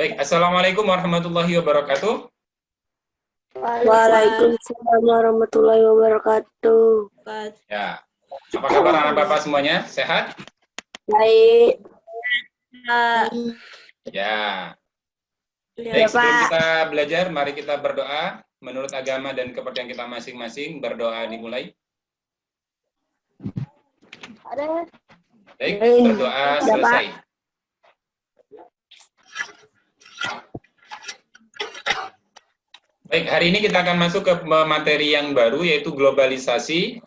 Baik, Assalamualaikum warahmatullahi wabarakatuh. Waalaikumsalam warahmatullahi wabarakatuh. Ya, apa kabar anak Bapak semuanya? Sehat? Baik. Ya. Ya, Baik, sebelum Pak. kita belajar, mari kita berdoa. Menurut agama dan kepercayaan kita masing-masing, berdoa dimulai. Baik, berdoa selesai. Baik, hari ini kita akan masuk ke materi yang baru, yaitu globalisasi,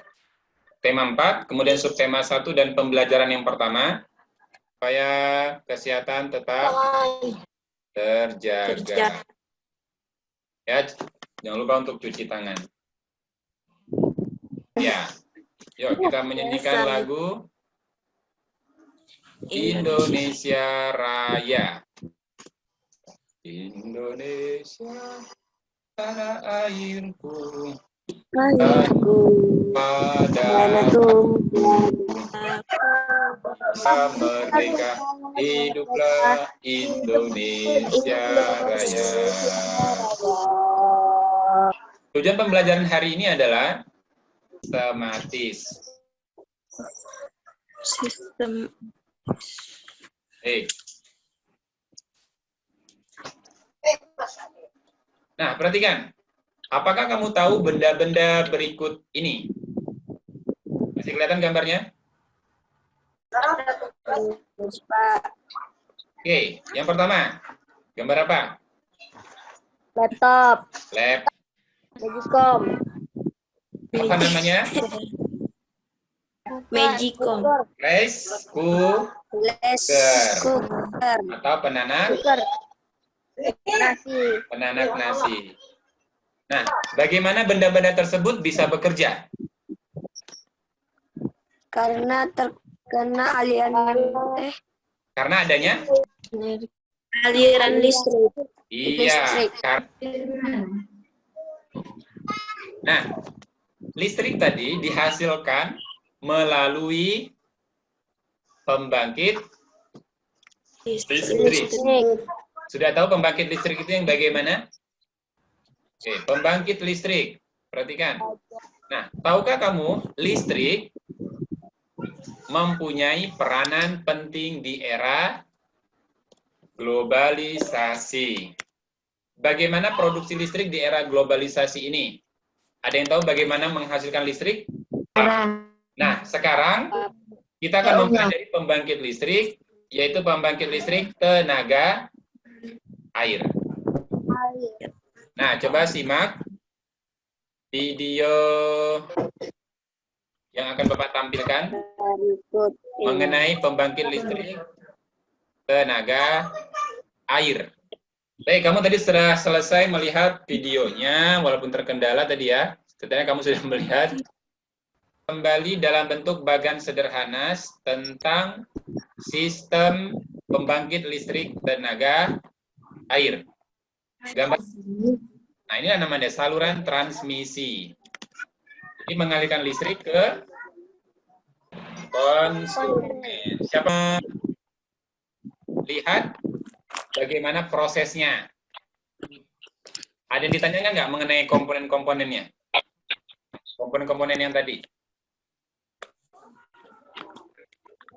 tema 4, kemudian subtema 1 dan pembelajaran yang pertama, supaya kesehatan tetap terjaga. Ya, jangan lupa untuk cuci tangan. Ya, yuk kita menyanyikan lagu Indonesia Raya. Indonesia, tanah airku, pada merdeka, hiduplah Indonesia Raya. Tujuan pembelajaran hari ini adalah sistematis. Nah, perhatikan. Apakah kamu tahu benda-benda berikut ini? Masih kelihatan gambarnya? Oke, yang pertama. Gambar apa? Laptop. Magicom. Apa namanya? Magicom. Rice cooker. Atau penanak nasi. Nah, bagaimana benda-benda tersebut bisa bekerja? Karena terkena Karena adanya aliran listrik. Iya. Nah, listrik tadi dihasilkan melalui pembangkit listrik. Sudah tahu pembangkit listrik itu yang bagaimana? Oke, pembangkit listrik. Perhatikan. Nah, tahukah kamu listrik mempunyai peranan penting di era globalisasi. Bagaimana produksi listrik di era globalisasi ini? Ada yang tahu bagaimana menghasilkan listrik? Nah, sekarang kita akan mempelajari pembangkit listrik, yaitu pembangkit listrik tenaga air. Nah, coba simak video yang akan Bapak tampilkan mengenai pembangkit listrik tenaga air. Baik, kamu tadi sudah selesai melihat videonya, walaupun terkendala tadi ya. Setidaknya kamu sudah melihat. Kembali dalam bentuk bagan sederhana tentang sistem pembangkit listrik tenaga air. Gambar. Nah, ini namanya saluran transmisi. Jadi mengalirkan listrik ke konsumen. Siapa lihat bagaimana prosesnya? Ada yang ditanyakan nggak mengenai komponen-komponennya? Komponen-komponen yang tadi.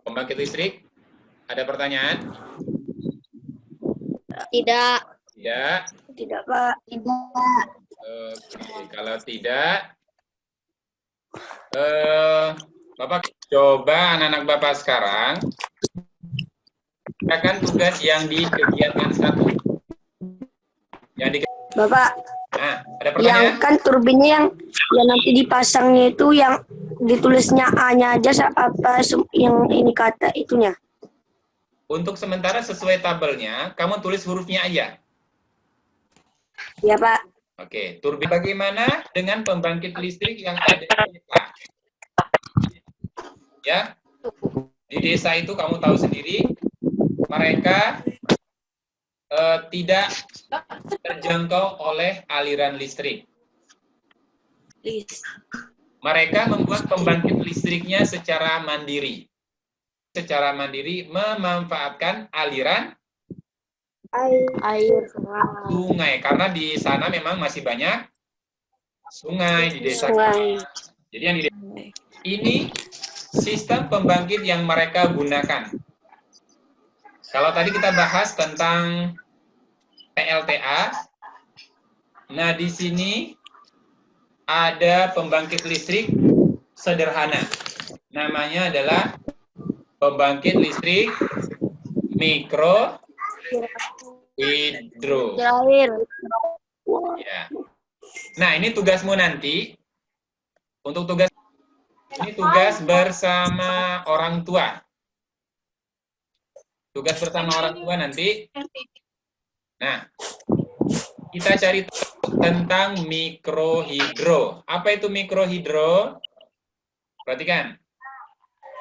Pembangkit listrik, ada pertanyaan? Tidak. Tidak. Tidak, Pak. Tidak. Oke, kalau tidak, Bapak coba anak-anak Bapak sekarang akan tugas yang di kegiatan 1. Yang di Bapak. Nah, ada pertanyaan? Yang kan turbinnya yang nanti dipasangnya itu yang ditulisnya A-nya aja apa yang ini kata itunya? Untuk sementara sesuai tabelnya, kamu tulis hurufnya aja. Ya, Pak. Oke, turbin bagaimana dengan pembangkit listrik yang ada di desa? Ya, di desa itu kamu tahu sendiri, mereka tidak terjangkau oleh aliran listrik. Mereka membuat pembangkit listriknya secara mandiri. Secara mandiri memanfaatkan aliran Air. Sungai, karena di sana memang masih banyak sungai di desa. Sungai. Jadi yang ini sistem pembangkit yang mereka gunakan. Kalau tadi kita bahas tentang PLTA, nah di sini ada pembangkit listrik sederhana. Namanya adalah pembangkit listrik mikro hidro. Ya. Nah, ini tugasmu nanti. Untuk tugas ini tugas bersama orang tua. Tugas bersama orang tua nanti. Nah, kita cari tahu tentang mikrohidro. Apa itu mikrohidro? Perhatikan.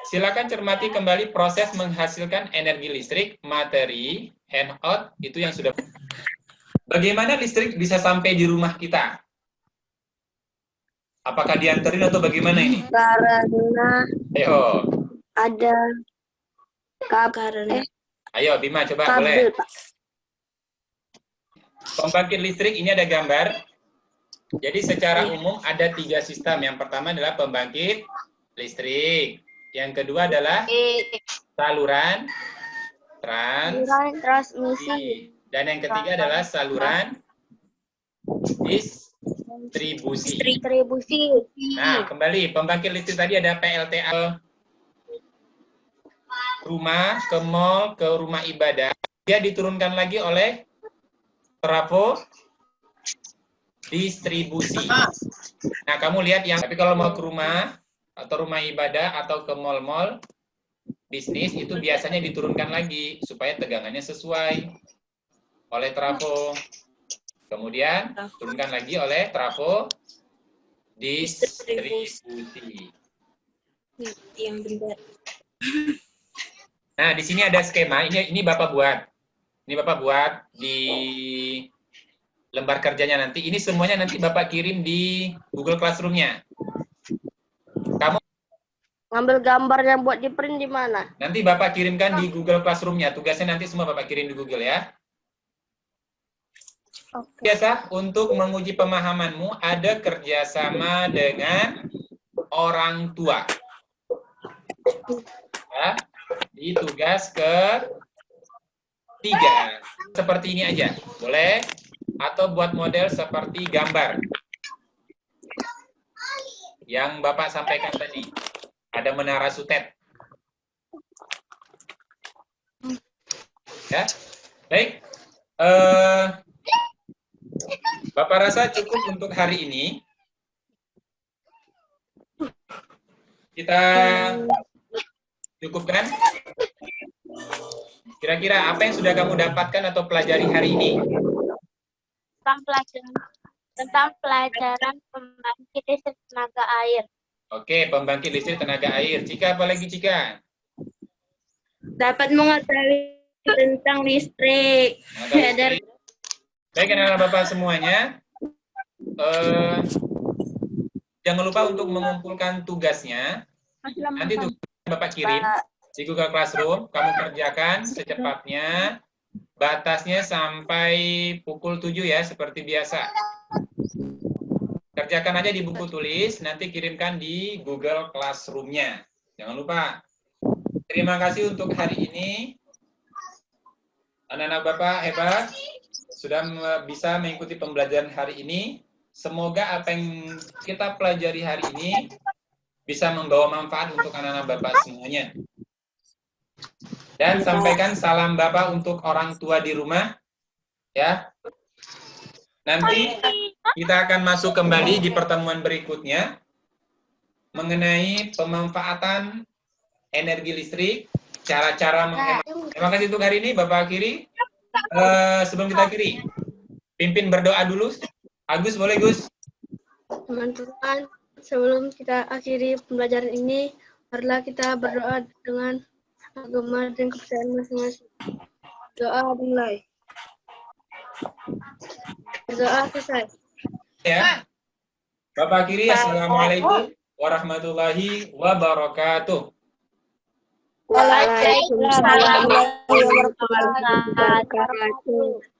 Silakan cermati kembali proses menghasilkan energi listrik, materi, handout, itu yang sudah. Bagaimana listrik bisa sampai di rumah kita? Apakah dianterin atau bagaimana ini? Karena Ayo. ada kabel. Ayo, Bima, coba boleh. Pembangkit listrik ini ada gambar. Jadi secara umum ada 3 sistem. Yang pertama adalah pembangkit listrik. Yang kedua adalah saluran transmisi. Dan yang ketiga adalah saluran distribusi. Nah, kembali pembangkit listrik tadi ada PLTA rumah, ke mall, ke rumah ibadah. Dia diturunkan lagi oleh trafo distribusi. Nah, kamu lihat yang, tapi kalau mau ke rumah atau rumah ibadah atau ke mall-mall bisnis itu biasanya diturunkan lagi supaya tegangannya sesuai oleh trafo. Kemudian turunkan lagi oleh trafo distribusi. Yang benar. Nah, di sini ada skema. Ini Bapak buat. Ini Bapak buat di lembar kerjanya nanti. Ini semuanya nanti Bapak kirim di Google Classroom-nya. Kamu ngambil gambar yang buat di print di mana? nanti Bapak kirimkan di Google Classroom-nya. Tugasnya nanti semua Bapak kirim di Google ya. Oke. Biasa untuk menguji pemahamanmu ada kerjasama dengan orang tua. Ya, di tugas ke-3. Seperti ini aja, boleh? Atau buat model seperti gambar yang Bapak sampaikan tadi. Ada menara sutet. Ya, baik. Bapak rasa cukup untuk hari ini. Kita cukupkan. Kira-kira apa yang sudah kamu dapatkan atau pelajari hari ini? Tentang pelajaran pembangkit listrik tenaga air. Oke, pembangkit listrik tenaga air. Cika, apa lagi Cika? Dapat mengetahui tentang listrik. Baik, anak-anak Bapak semuanya. Jangan lupa untuk mengumpulkan tugasnya. Nanti tugasnya Bapak kirim di Google Classroom. Kamu kerjakan secepatnya. Batasnya sampai pukul 7 ya, seperti biasa. Kerjakan aja di buku tulis, nanti kirimkan di Google Classroom-nya. Jangan lupa. Terima kasih untuk hari ini. Anak-anak Bapak hebat, sudah bisa mengikuti pembelajaran hari ini. Semoga apa yang kita pelajari hari ini bisa membawa manfaat untuk anak-anak Bapak semuanya. Dan sampaikan salam Bapak untuk orang tua di rumah. Ya. Nanti kita akan masuk kembali di pertemuan berikutnya mengenai pemanfaatan energi listrik, cara-cara menghemat. Terima kasih untuk hari ini, Bapak akhiri. Sebelum kita akhiri, pimpin berdoa dulu. Agus, boleh Gus? Teman-teman, sebelum kita akhiri pembelajaran ini, marilah kita berdoa dengan agama dan kepercayaan masing-masing. Doa dimulai. Berdoa selesai. Ya. Bapak akhiri, Assalamualaikum warahmatullahi wabarakatuh. Waalaikumsalam warahmatullahi wabarakatuh.